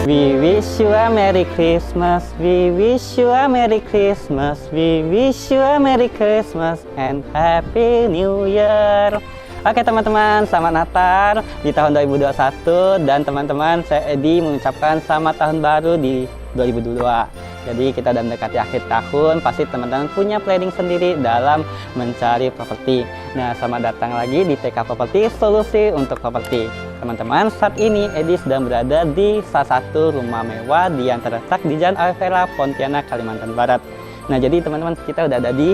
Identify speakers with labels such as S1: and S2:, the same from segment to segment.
S1: We wish you a Merry Christmas, we wish you a Merry Christmas, we wish you a Merry Christmas and Happy New Year. Oke teman-teman, selamat Natal di tahun 2021 dan teman-teman, saya Edi mengucapkan selamat tahun baru di 2022. Jadi kita udah mendekati akhir tahun, pasti teman-teman punya planning sendiri dalam mencari properti. Nah, selamat datang lagi di TK Properti, solusi untuk properti. Teman-teman, saat ini Edi sedang berada di salah satu rumah mewah yang terletak di Jalan Alvera, Pontianak, Kalimantan Barat. Nah, jadi teman-teman, kita udah ada di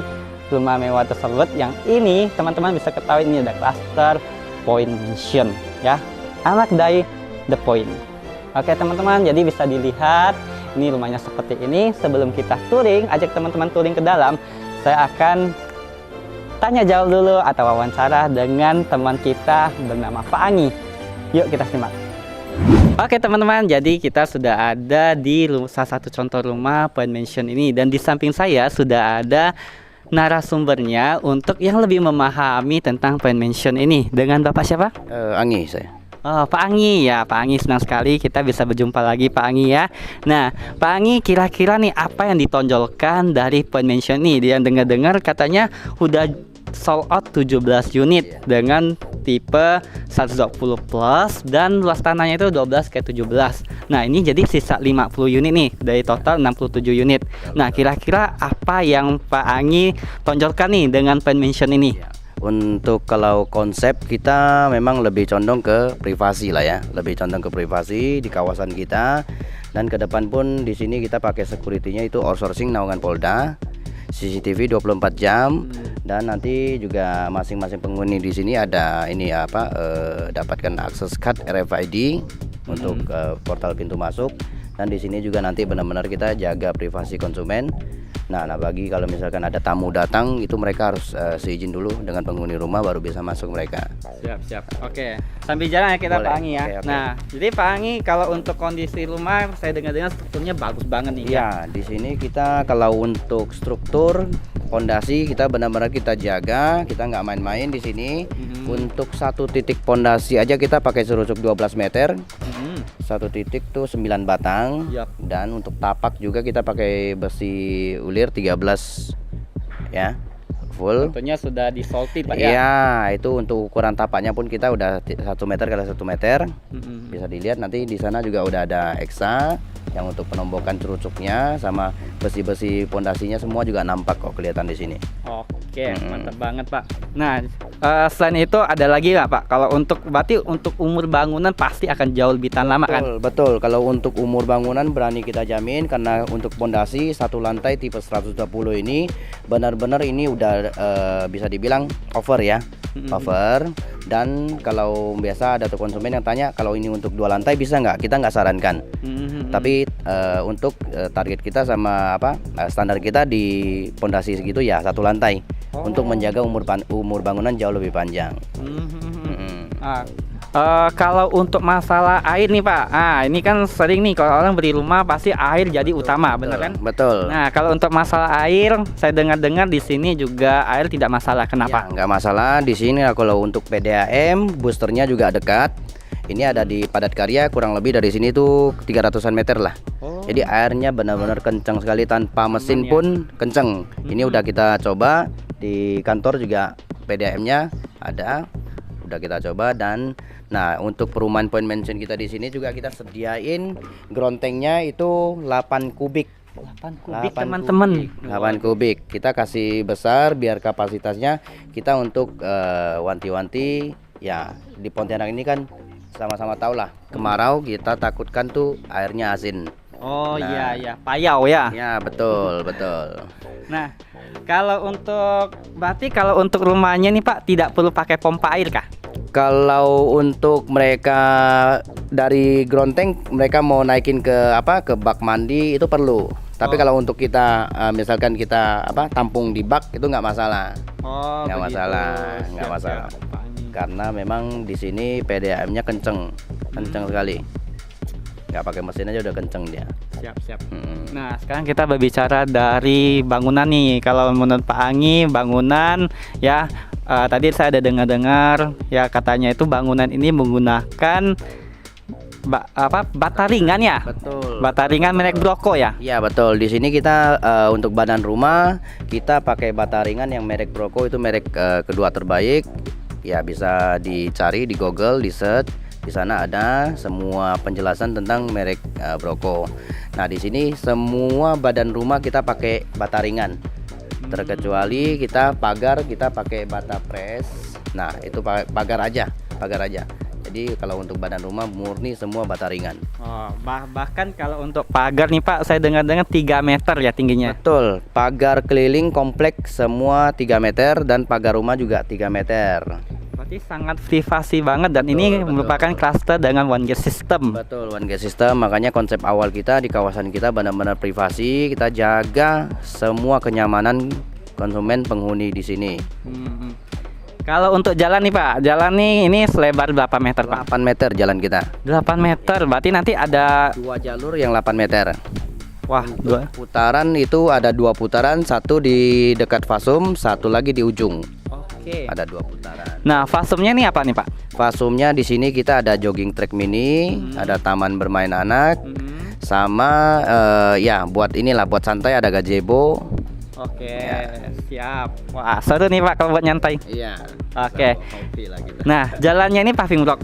S1: rumah mewah tersebut. Yang ini teman-teman bisa ketahui ini ada cluster Point Mansion ya, anak dari The Point. Oke teman-teman, jadi bisa dilihat ini rumahnya seperti ini. Sebelum kita touring, ajak teman-teman touring ke dalam, saya akan tanya jawab dulu atau wawancara dengan teman kita bernama Pak Angi. Yuk kita simak. Oke teman-teman, jadi kita sudah ada di salah satu contoh rumah Point Mansion ini, dan di samping saya sudah ada narasumbernya untuk yang lebih memahami tentang Point Mansion ini. Dengan Bapak siapa?
S2: Angi saya.
S1: Oh, Pak Angi ya, Pak Angi, senang sekali kita bisa berjumpa lagi Pak Angi ya. Nah, Pak Angi, kira-kira nih apa yang ditonjolkan dari Point Mansion ini? Dia dengar-dengar katanya udah sold out 17 unit dengan tipe 120 plus dan luas tanahnya itu 12 ke 17. Nah, ini jadi sisa 50 unit nih dari total 67 unit. Nah, kira-kira apa yang Pak Angi tonjolkan nih dengan Point Mansion ini?
S2: Untuk kalau konsep kita memang lebih condong ke privasi lah ya, lebih condong ke privasi di kawasan kita. Dan ke depan pun di sini kita pakai security-nya itu outsourcing naungan Polda, CCTV 24 jam, dan nanti juga masing-masing penghuni di sini ada ini apa dapatkan akses card RFID untuk portal pintu masuk. Dan di sini juga nanti benar-benar kita jaga privasi konsumen. Nah, bagi kalau misalkan ada tamu datang, itu mereka harus seizin dulu dengan penghuni rumah baru bisa masuk mereka.
S1: Siap. Oke. Sambil jalan ya kita. Boleh. Pak Angi ya. Oke. Nah, jadi Pak Angi, kalau untuk kondisi rumah saya dengar-dengar strukturnya bagus banget nih.
S2: Ya, di sini kita kalau untuk struktur pondasi kita benar-benar kita jaga, kita nggak main-main di sini. Untuk satu titik pondasi aja kita pakai serusuk 12 meter. Satu titik tuh 9 batang. Dan untuk tapak juga kita pakai besi ulir 13 ya, full.
S1: Tentunya sudah disolti Pak ya.
S2: Iya, itu untuk ukuran tapaknya pun kita udah 1 meter kali 1 meter. Bisa dilihat nanti di sana juga udah ada EXA yang untuk penombokan cerucuknya, sama besi-besi pondasinya semua juga nampak kok kelihatan di sini.
S1: Oke, mantap banget Pak. Nah, selain itu ada lagi nggak Pak? Kalau untuk berarti untuk umur bangunan pasti akan jauh lebih tahan lama kan?
S2: Betul. Kalau untuk umur bangunan berani kita jamin, karena untuk pondasi satu lantai tipe 120 ini benar-benar ini udah bisa dibilang over ya, over. Dan kalau biasa ada tuh konsumen yang tanya kalau ini untuk 2 lantai bisa nggak? Kita nggak sarankan. Tapi untuk target kita sama standar kita di pondasi segitu ya 1 lantai. Untuk menjaga umur bangunan jauh lebih panjang.
S1: Kalau untuk masalah air nih Pak, ini kan sering nih kalau orang beli rumah pasti air jadi utama, bener kan?
S2: Betul.
S1: Nah, kalau untuk masalah air, saya dengar-dengar di sini juga air tidak masalah. Kenapa?
S2: Ya, nggak masalah di sini. Kalau untuk PDAM boosternya juga dekat. Ini ada di Padat Karya, kurang lebih dari sini tuh 300-an meter lah. Jadi airnya benar-benar kencang sekali, tanpa mesin pun kencang. Ini udah kita coba di kantor juga, PDAM-nya ada, udah kita coba. Dan nah, untuk perumahan Point Mansion kita di sini juga kita sediain ground tanknya itu 8 kubik.
S1: 8 kubik teman-teman.
S2: 8 kubik. Kita kasih besar biar kapasitasnya kita untuk wanti-wanti ya. Di Pontianak ini kan sama-sama tahu lah, kemarau kita takutkan tuh airnya asin.
S1: Oh
S2: Nah.
S1: iya, payau ya.
S2: Ya, betul, betul.
S1: Nah, kalau untuk berarti kalau untuk rumahnya nih Pak tidak perlu pakai pompa air kah?
S2: Kalau untuk mereka dari ground tank, mereka mau naikin ke ke bak mandi itu perlu. Tapi
S1: Oh.
S2: kalau untuk kita misalkan kita tampung di bak itu nggak masalah.
S1: Oh,
S2: Nggak
S1: begitu.
S2: masalah, nggak
S1: Siap,
S2: masalah.
S1: siap, Pak.
S2: Karena memang di sini PDAM-nya kenceng sekali. Nggak pakai mesin aja udah kenceng dia.
S1: Siap.
S2: Mm.
S1: Nah, sekarang kita berbicara dari bangunan nih. Kalau menurut Pak Angi, bangunan ya tadi saya ada dengar-dengar ya katanya itu bangunan ini menggunakan bata ringan ya?
S2: Betul.
S1: Bata ringan merek Broco ya?
S2: Iya betul. Di sini kita untuk badan rumah kita pakai bata ringan yang merek Broco, itu merek kedua terbaik. Ya bisa dicari di Google, di search. Di sana ada semua penjelasan tentang merek Broco. Nah di sini semua badan rumah kita pakai bata ringan, terkecuali kita pagar kita pakai bata press. Nah itu pagar aja. Jadi kalau untuk badan rumah murni semua bata ringan.
S1: Oh, bahkan kalau untuk pagar nih Pak, saya dengar-dengar 3 meter ya tingginya.
S2: Betul, pagar keliling komplek semua 3 meter dan pagar rumah juga 3 meter.
S1: Berarti sangat privasi banget dan ini
S2: Betul.
S1: merupakan cluster dengan one gate system.
S2: Betul, one gate system. Makanya konsep awal kita di kawasan kita benar-benar privasi. Kita jaga semua kenyamanan konsumen penghuni di sini.
S1: Kalau untuk jalan nih Pak, jalan nih ini selebar berapa meter Pak?
S2: 8 meter jalan kita.
S1: 8 meter, berarti nanti ada
S2: 2 jalur yang 8 meter.
S1: wah, dua.
S2: Putaran itu ada 2 putaran, satu di dekat fasum, satu lagi di ujung.
S1: Oke.
S2: Ada 2 putaran.
S1: Nah, fasumnya nih apa nih Pak?
S2: Fasumnya di sini kita ada jogging track mini, ada taman bermain anak, sama ya buat inilah buat santai ada gazebo.
S1: Oke,
S2: Ya.
S1: siap. Wah, seru nih Pak kalau buat nyantai.
S2: Iya.
S1: Oke.
S2: sama kopi lah kita.
S1: Nah, jalannya ini paving block.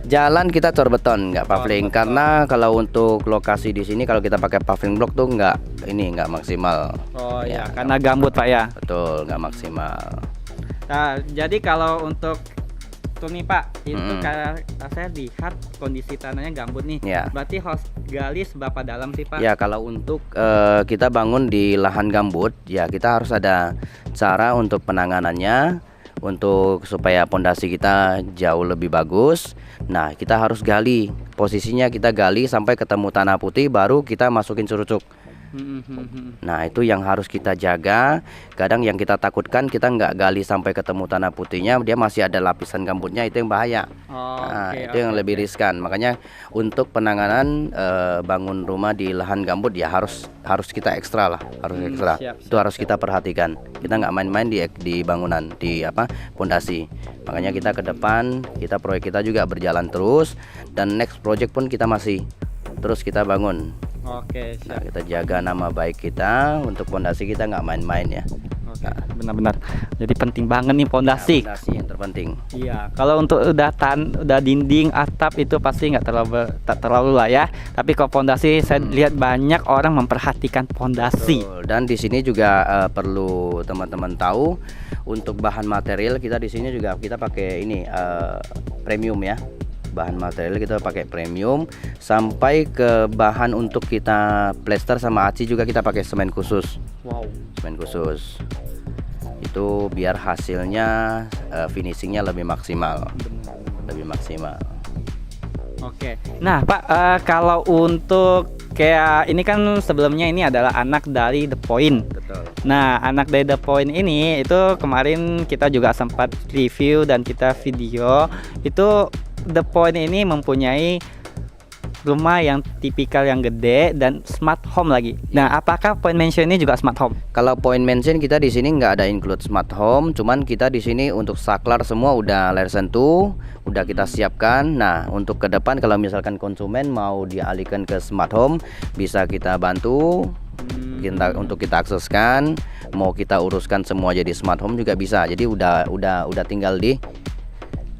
S2: Jalan kita cor beton, nggak paving,
S1: beton.
S2: karena kalau untuk lokasi di sini kalau kita pakai paving block tuh nggak maksimal.
S1: Oh
S2: Ya,
S1: ya, karena gambut Pak ya.
S2: Betul, nggak maksimal.
S1: Nah, jadi kalau untuk tuh nih Pak, itu
S2: Mm-mm.
S1: karena saya lihat kondisi tanahnya gambut nih.
S2: Ya.
S1: Berarti harus gali seberapa dalam sih Pak?
S2: Ya kalau untuk kita bangun di lahan gambut, ya kita harus ada cara untuk penanganannya, untuk supaya pondasi kita jauh lebih bagus. Nah kita harus gali, posisinya kita gali sampai ketemu tanah putih, baru kita masukin surucuk. Nah itu yang harus kita jaga. Kadang yang kita takutkan kita nggak gali sampai ketemu tanah putihnya, dia masih ada lapisan gambutnya, itu yang bahaya.
S1: Oh,
S2: Nah,
S1: oke,
S2: itu yang
S1: oke,
S2: lebih
S1: oke.
S2: riskan. Makanya untuk penanganan bangun rumah di lahan gambut ya harus kita ekstra lah, harus ekstra.
S1: siap,
S2: Itu harus kita perhatikan. Kita nggak main-main di bangunan, di pondasi. Makanya kita ke depan, proyek kita juga berjalan terus, dan next project pun kita masih terus kita bangun.
S1: Oke,
S2: Nah,
S1: siap.
S2: kita jaga nama baik kita, untuk pondasi kita nggak main-main ya.
S1: Oke, benar-benar. Jadi penting banget nih pondasi.
S2: Nah, pondasi yang terpenting.
S1: Iya, kalau untuk udah dinding, atap itu pasti nggak terlalu lah ya. Tapi kalau pondasi saya lihat banyak orang memperhatikan pondasi.
S2: Betul. Dan di sini juga perlu teman-teman tahu, untuk bahan material kita di sini juga kita pakai ini premium ya. Bahan material kita pakai premium, sampai ke bahan untuk kita plester sama aci juga kita pakai semen khusus.
S1: Wow.
S2: Semen khusus. Itu biar hasilnya finishingnya lebih maksimal. Lebih maksimal.
S1: Oke. Nah, Pak, kalau untuk kayak ini kan sebelumnya ini adalah anak dari The Point.
S2: Betul.
S1: Nah, anak dari The Point ini itu kemarin kita juga sempat review dan kita video. Itu The Point ini mempunyai rumah yang tipikal yang gede dan smart home lagi. Nah, apakah Point Mansion ini juga smart home?
S2: Kalau Point Mansion kita di sini nggak ada include smart home, cuman kita di sini untuk saklar semua udah layar sentuh, udah kita siapkan. Nah, untuk ke depan kalau misalkan konsumen mau dialihkan ke smart home, bisa kita bantu. Untuk kita akseskan, mau kita uruskan semua jadi smart home juga bisa. Jadi udah tinggal di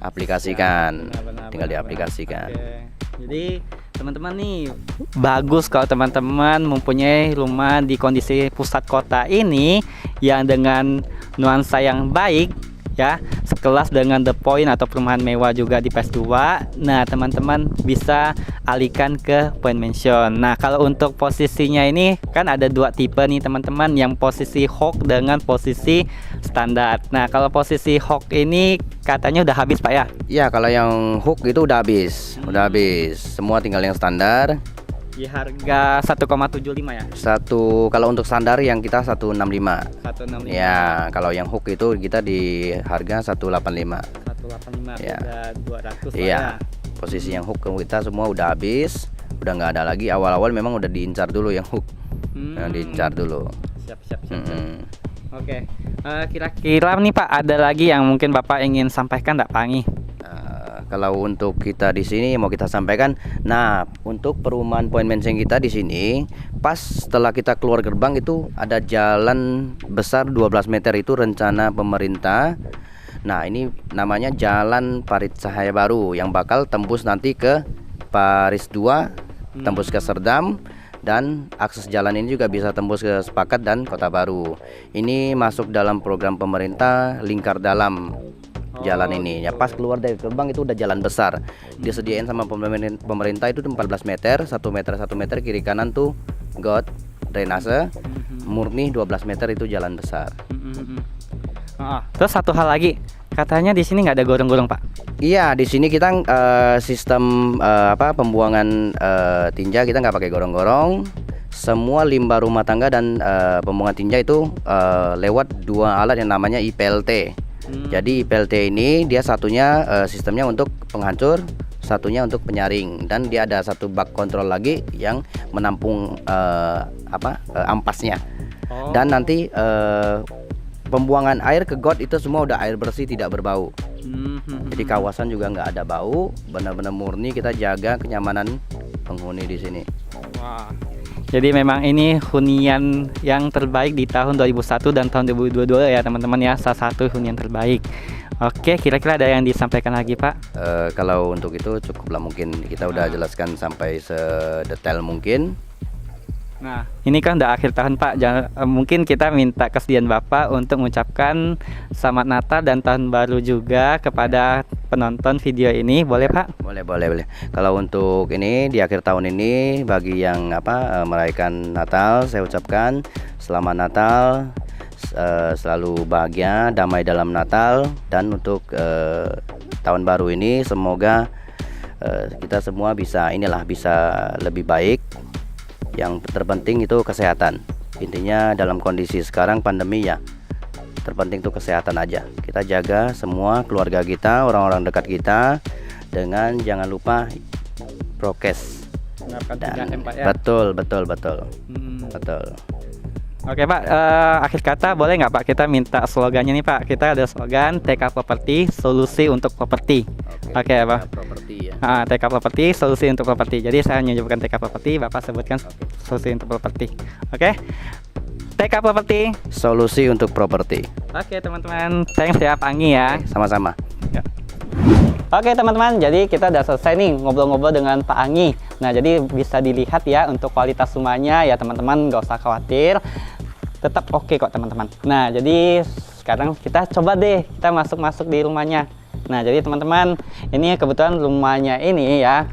S2: aplikasikan, tinggal diaplikasikan.
S1: Oke. Jadi teman-teman nih bagus kalau teman-teman mempunyai rumah di kondisi pusat kota ini yang dengan nuansa yang baik ya, sekelas dengan The Point atau perumahan mewah juga di phase 2. Nah, teman-teman bisa alihkan ke Point Mansion. Nah, kalau untuk posisinya ini kan ada dua tipe nih teman-teman, yang posisi Hawk dengan posisi standar. Nah, kalau posisi Hawk ini katanya udah habis Pak ya?
S2: Iya, kalau yang hook itu udah habis. Udah habis. Semua tinggal yang standar.
S1: Di harga 1,75 ya?
S2: Kalau untuk standar yang kita 165.
S1: 165.
S2: Ya, kalau yang hook itu kita di harga 185.
S1: 185
S2: Ya.
S1: udah 200 Pak
S2: Iya.
S1: ya.
S2: Posisi yang hook kita semua udah habis. Udah nggak ada lagi. Awal-awal memang udah diincar dulu yang hook. Yang diincar dulu.
S1: Siap. Oke. Kira-kira nih Pak, ada lagi yang mungkin Bapak ingin sampaikan enggak Pak Angi?
S2: Kalau untuk kita di sini mau kita sampaikan, nah untuk perumahan Point Mansion kita di sini, pas setelah kita keluar gerbang itu ada jalan besar 12 meter itu rencana pemerintah. Nah ini namanya Jalan Parit Cahaya Baru yang bakal tembus nanti ke Paris 2, tembus ke Serdam, dan akses jalan ini juga bisa tembus ke Sepakat dan Kota Baru. Ini masuk dalam program pemerintah Lingkar Dalam. Jalan ini ya, pas keluar dari gerbang itu udah jalan besar, disediain sama pemerintah itu 14 meter, 1 meter kiri kanan tuh got drainase, murni 12 meter itu jalan besar.
S1: Terus satu hal lagi, katanya di sini nggak ada gorong-gorong Pak?
S2: Iya, di sini kita sistem pembuangan tinja kita nggak pakai gorong-gorong. Semua limbah rumah tangga dan pembuangan tinja itu lewat dua alat yang namanya IPLT. Jadi IPLT ini dia satunya sistemnya untuk penghancur, satunya untuk penyaring, dan dia ada satu bak kontrol lagi yang menampung ampasnya. Dan nanti pembuangan air ke got itu semua udah air bersih, tidak berbau. Jadi kawasan juga nggak ada bau, benar-benar murni kita jaga kenyamanan penghuni di sini.
S1: Wah. Jadi memang ini hunian yang terbaik di tahun 2001 dan tahun 2022 ya teman-teman ya, salah satu hunian terbaik. Oke, kira-kira ada yang disampaikan lagi Pak?
S2: Kalau untuk itu cukuplah, mungkin kita udah jelaskan sampai sedetail mungkin.
S1: Nah, ini kan udah akhir tahun Pak. Mungkin kita minta kesediaan Bapak untuk mengucapkan Selamat Natal dan Tahun Baru juga kepada penonton video ini, boleh Pak?
S2: Boleh. Kalau untuk ini di akhir tahun ini, bagi yang merayakan Natal, saya ucapkan Selamat Natal, selalu bahagia, damai dalam Natal, dan untuk tahun baru ini semoga kita semua bisa lebih baik. Yang terpenting itu kesehatan. Intinya dalam kondisi sekarang pandemi ya, terpenting itu kesehatan aja. Kita jaga semua keluarga kita, orang-orang dekat kita, dengan jangan lupa prokes. Dan, betul. Betul. Oke Pak,
S1: akhir kata boleh nggak Pak kita minta slogannya nih Pak? Kita ada slogan TK Properti, solusi untuk properti. Oke Pak.
S2: Properti ya.
S1: TK Properti, solusi untuk properti. Jadi saya menyebutkan TK Properti, Bapak sebutkan solusi untuk properti. Oke. TK Properti,
S2: solusi untuk properti.
S1: Oke teman-teman, thanks ya Pak Angi ya.
S2: Sama-sama.
S1: Ya. Oke teman-teman, jadi kita udah selesai nih ngobrol-ngobrol dengan Pak Angi. Nah jadi bisa dilihat ya untuk kualitas rumahnya ya teman-teman, nggak usah khawatir, tetap oke kok teman-teman. Nah jadi sekarang kita coba deh kita masuk di rumahnya. Nah jadi teman-teman, ini kebetulan rumahnya ini ya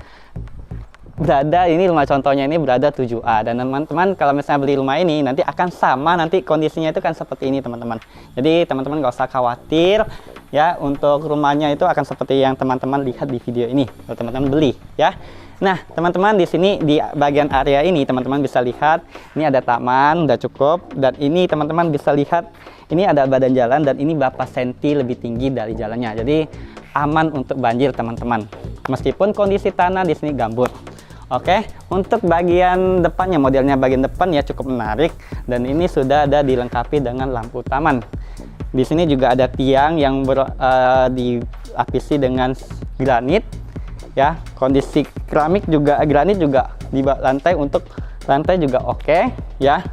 S1: rumah contohnya ini berada 7A, dan teman-teman kalau misalnya beli rumah ini nanti akan sama, nanti kondisinya itu kan seperti ini teman-teman. Jadi teman-teman nggak usah khawatir ya, untuk rumahnya itu akan seperti yang teman-teman lihat di video ini kalau teman-teman beli ya. Nah teman-teman, di sini di bagian area ini teman-teman bisa lihat ini ada taman udah cukup, dan ini teman-teman bisa lihat ini ada badan jalan, dan ini berapa senti lebih tinggi dari jalannya. Jadi aman untuk banjir teman-teman, meskipun kondisi tanah di sini gambut. Oke, untuk bagian depannya, modelnya bagian depan ya cukup menarik, dan ini sudah ada dilengkapi dengan lampu taman. Di sini juga ada tiang yang dilapisi dengan granit ya. Kondisi granit juga di lantai, untuk lantai juga oke ya.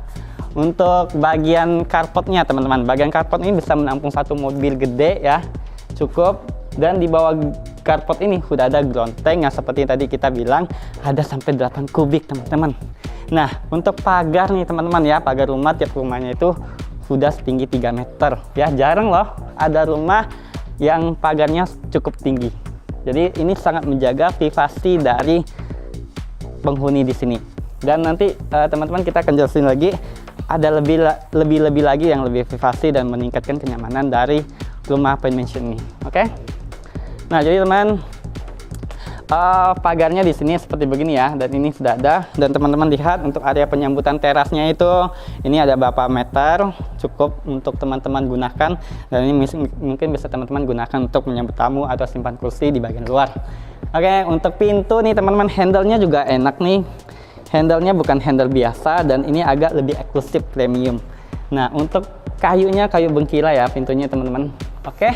S1: Untuk bagian karpetnya teman-teman, bagian karpet ini bisa menampung satu mobil gede ya, cukup. Dan di bawah karpet ini sudah ada ground tank yang seperti tadi kita bilang ada sampai 8 kubik teman-teman. Nah untuk pagar nih teman-teman ya, pagar rumah tiap rumahnya itu sudah setinggi 3 meter ya. Jarang loh ada rumah yang pagarnya cukup tinggi. Jadi ini sangat menjaga privasi dari penghuni di sini. Dan nanti teman-teman kita akan jelasin lagi ada lebih lagi yang lebih privasi dan meningkatkan kenyamanan dari rumah penmansion ini. Oke? Nah, jadi teman, pagarnya di sini seperti begini ya, dan ini sudah ada. Dan teman-teman lihat untuk area penyambutan terasnya itu, ini ada berapa meter, cukup untuk teman-teman gunakan. Dan ini mungkin bisa teman-teman gunakan untuk menyambut tamu atau simpan kursi di bagian luar. Oke, untuk pintu nih teman-teman, handle-nya juga enak nih. Handle-nya bukan handle biasa dan ini agak lebih eksklusif premium. Nah, untuk kayunya kayu bengkila ya pintunya teman-teman. Oke,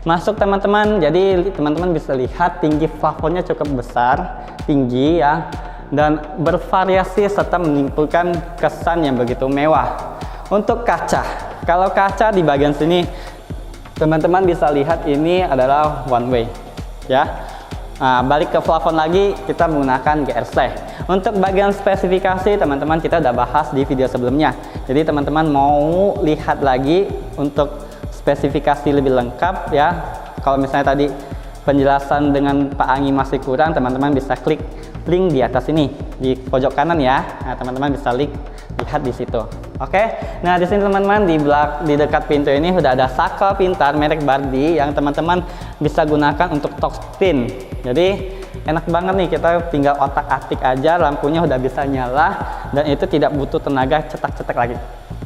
S1: masuk teman-teman. Jadi teman-teman bisa lihat tinggi plafonnya cukup besar, tinggi ya, dan bervariasi serta menimbulkan kesan yang begitu mewah. Untuk kaca, kalau kaca di bagian sini teman-teman bisa lihat ini adalah one way ya. Nah, balik ke plafon lagi, kita menggunakan GRC. Untuk bagian spesifikasi teman-teman kita udah bahas di video sebelumnya. Jadi teman-teman mau lihat lagi untuk spesifikasi lebih lengkap ya, kalau misalnya tadi penjelasan dengan Pak Anggi masih kurang, teman-teman bisa klik link di atas ini di pojok kanan ya. Nah, teman-teman bisa lihat di situ. Oke, nah di sini teman-teman di dekat pintu ini sudah ada saklar pintar merek Bardi yang teman-teman bisa gunakan untuk touchscreen. Jadi enak banget nih, kita tinggal otak-atik aja, lampunya udah bisa nyala dan itu tidak butuh tenaga cetak-cetak lagi.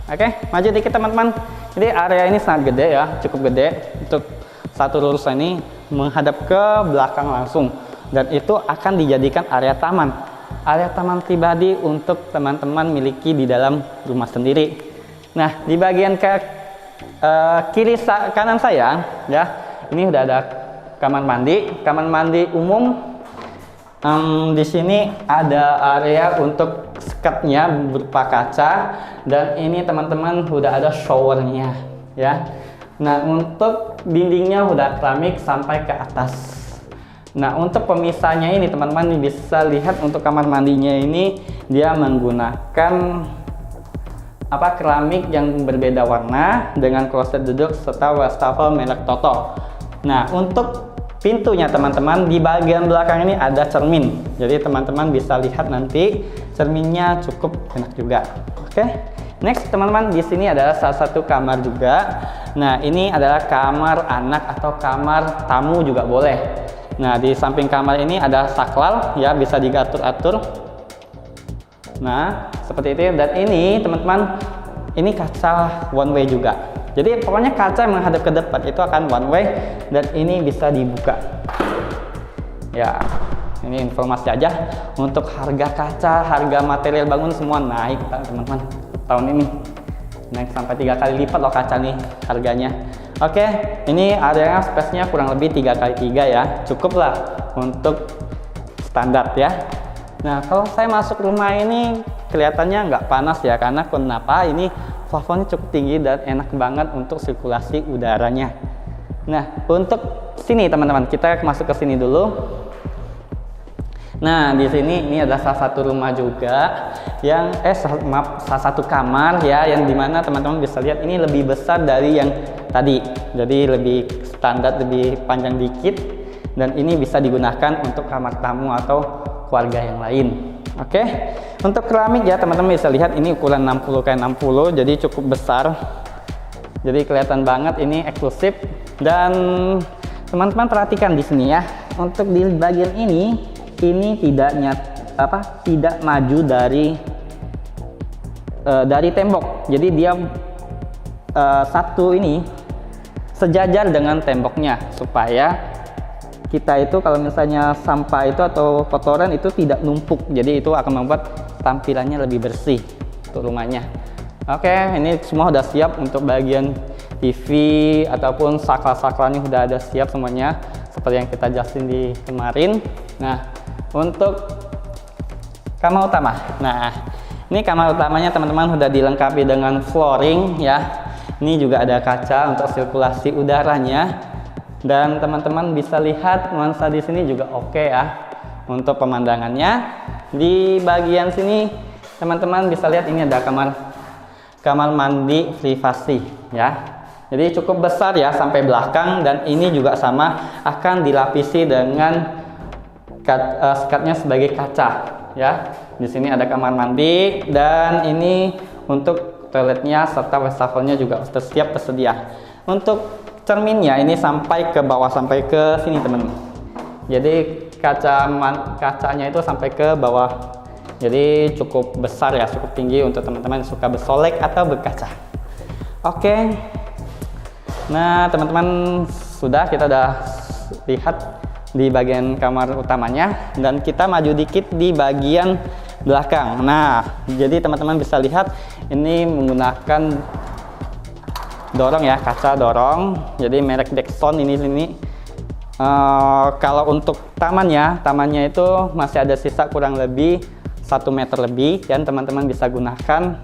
S1: Oke, maju dikit teman-teman. Jadi area ini sangat gede ya, cukup gede. Untuk satu lurus ini menghadap ke belakang langsung, dan itu akan dijadikan area taman pribadi untuk teman-teman miliki di dalam rumah sendiri. Nah, di bagian kanan saya ya, ini udah ada kamar mandi umum. Di sini ada area untuk skirtnya berupa kaca, dan ini teman-teman udah ada showernya ya. Nah, untuk dindingnya udah keramik sampai ke atas. Nah, untuk pemisahnya ini teman-teman bisa lihat untuk kamar mandinya ini dia menggunakan keramik yang berbeda warna dengan kloset duduk serta wastafel merek Toto. Nah, untuk pintunya teman-teman di bagian belakang ini ada cermin, jadi teman-teman bisa lihat nanti cerminnya cukup enak juga. Oke, next teman-teman, di sini adalah salah satu kamar juga. Nah, ini adalah kamar anak atau kamar tamu juga boleh. Nah, di samping kamar ini ada saklar ya, bisa diatur-atur. Nah, seperti itu. Dan ini teman-teman, ini kaca one way juga. Jadi pokoknya kaca yang menghadap ke depan itu akan one way, dan ini bisa dibuka. Ya, ini informasi aja. Untuk harga kaca, harga material bangun semua naik teman-teman tahun ini. Naik sampai 3 kali lipat loh kaca nih harganya. Oke, ini areanya space-nya kurang lebih 3 kali 3 ya. Cukup lah untuk standar ya. Nah, kalau saya masuk rumah ini kelihatannya nggak panas ya, karena kenapa? Ini plafonnya cukup tinggi dan enak banget untuk sirkulasi udaranya. Nah, untuk sini teman-teman, kita masuk ke sini dulu. Nah, di sini ini ada salah satu rumah juga yang salah satu kamar ya, yang dimana teman-teman bisa lihat ini lebih besar dari yang tadi. Jadi lebih standar, lebih panjang dikit, dan ini bisa digunakan untuk kamar tamu atau keluarga yang lain. Oke, untuk keramik ya teman-teman bisa lihat ini ukuran 60 x 60, jadi cukup besar. Jadi kelihatan banget ini eksklusif. Dan teman-teman perhatikan di sini ya, untuk di bagian ini tidak maju dari tembok. Jadi dia satu ini sejajar dengan temboknya, supaya kita itu kalau misalnya sampah itu atau kotoran itu tidak numpuk, jadi itu akan membuat tampilannya lebih bersih untuk rumahnya. Oke, ini semua udah siap untuk bagian TV ataupun saklar-saklarnya udah ada siap semuanya seperti yang kita jelasin di kemarin. Nah, untuk kamar utama, ini kamar utamanya teman-teman udah dilengkapi dengan flooring ya. Ini juga ada kaca untuk sirkulasi udaranya. Dan teman-teman bisa lihat nuansa di sini juga oke ya untuk pemandangannya. Di bagian sini teman-teman bisa lihat ini ada kamar mandi privasi ya. Jadi cukup besar ya sampai belakang, dan ini juga sama akan dilapisi dengan skatnya sebagai kaca ya. Di sini ada kamar mandi, dan ini untuk toiletnya serta wastafelnya juga siap tersedia. Untuk cerminnya ini sampai ke bawah, sampai ke sini teman-teman. Jadi kacanya itu sampai ke bawah. Jadi cukup besar ya, cukup tinggi untuk teman-teman yang suka bersolek atau berkaca. Oke. Nah teman-teman, kita udah lihat di bagian kamar utamanya, dan kita maju dikit di bagian belakang. Nah jadi teman-teman bisa lihat ini menggunakan dorong ya, kaca dorong. Jadi merek Dexon ini sini. Kalau untuk tamannya itu masih ada sisa kurang lebih 1 meter lebih, dan teman-teman bisa gunakan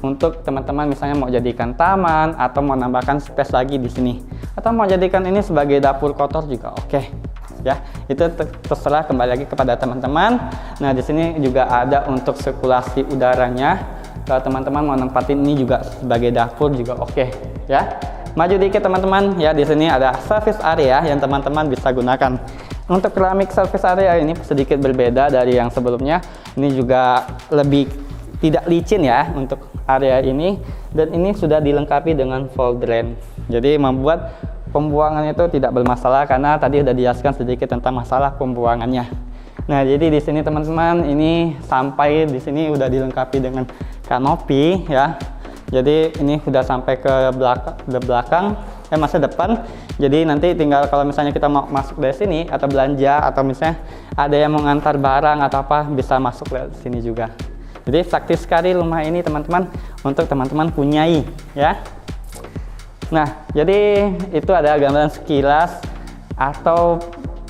S1: untuk teman-teman misalnya mau jadikan taman atau mau nambahkan space lagi di sini, atau mau jadikan ini sebagai dapur kotor juga oke. Ya, itu terserah, kembali lagi kepada teman-teman. Nah, di sini juga ada untuk sirkulasi udaranya. Kalau teman-teman mau nempatin ini juga sebagai dapur juga oke, ya. Maju dikit teman-teman, ya di sini ada service area yang teman-teman bisa gunakan. Untuk keramik service area ini sedikit berbeda dari yang sebelumnya. Ini juga lebih tidak licin ya untuk area ini, dan ini sudah dilengkapi dengan fall drain. Jadi membuat pembuangan itu tidak bermasalah, karena tadi udah dijelaskan sedikit tentang masalah pembuangannya. Nah, jadi di sini teman-teman, ini sampai di sini udah dilengkapi dengan kanopi ya. Jadi ini sudah sampai ke belakang, masa depan. Jadi nanti tinggal kalau misalnya kita mau masuk dari sini atau belanja, atau misalnya ada yang mau ngantar barang atau apa, bisa masuk dari sini juga. Jadi praktis sekali rumah ini teman-teman, untuk teman-teman punyai ya. Nah, jadi itu ada gambaran sekilas atau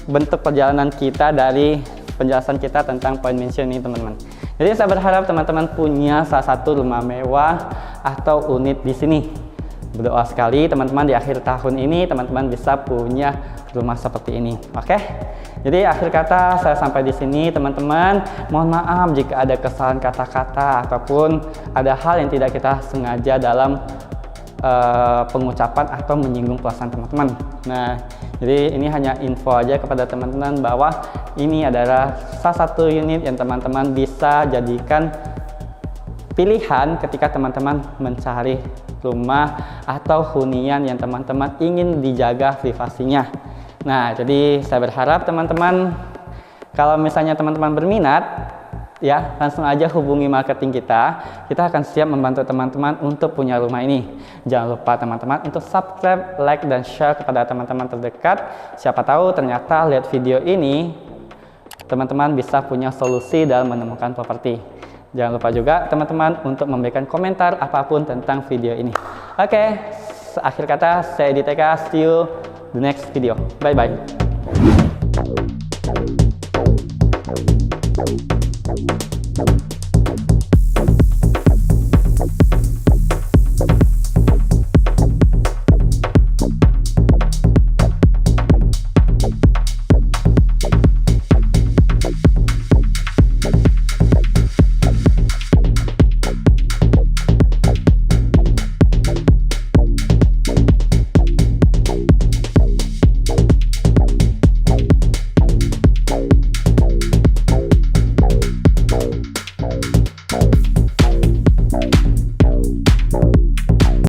S1: bentuk perjalanan kita dari penjelasan kita tentang Point Mansion ini teman-teman. Jadi saya berharap teman-teman punya salah satu rumah mewah atau unit di sini. Berdoa sekali teman-teman di akhir tahun ini teman-teman bisa punya rumah seperti ini. Oke? Jadi akhir kata saya sampai di sini teman-teman. Mohon maaf jika ada kesalahan kata-kata ataupun ada hal yang tidak kita sengaja dalam pengucapan atau menyinggung perasaan teman-teman. Nah, jadi ini hanya info aja kepada teman-teman bahwa ini adalah salah satu unit yang teman-teman bisa jadikan pilihan ketika teman-teman mencari rumah atau hunian yang teman-teman ingin dijaga privasinya. Nah, jadi saya berharap teman-teman, kalau misalnya teman-teman berminat, ya langsung aja hubungi marketing kita. Kita akan siap membantu teman-teman untuk punya rumah ini. Jangan lupa teman-teman untuk subscribe, like, dan share kepada teman-teman terdekat. Siapa tahu ternyata lihat video ini, teman-teman bisa punya solusi dalam menemukan properti. Jangan lupa juga teman-teman untuk memberikan komentar apapun tentang video ini. Oke, akhir kata saya Edi TK, see you the next video. Bye bye.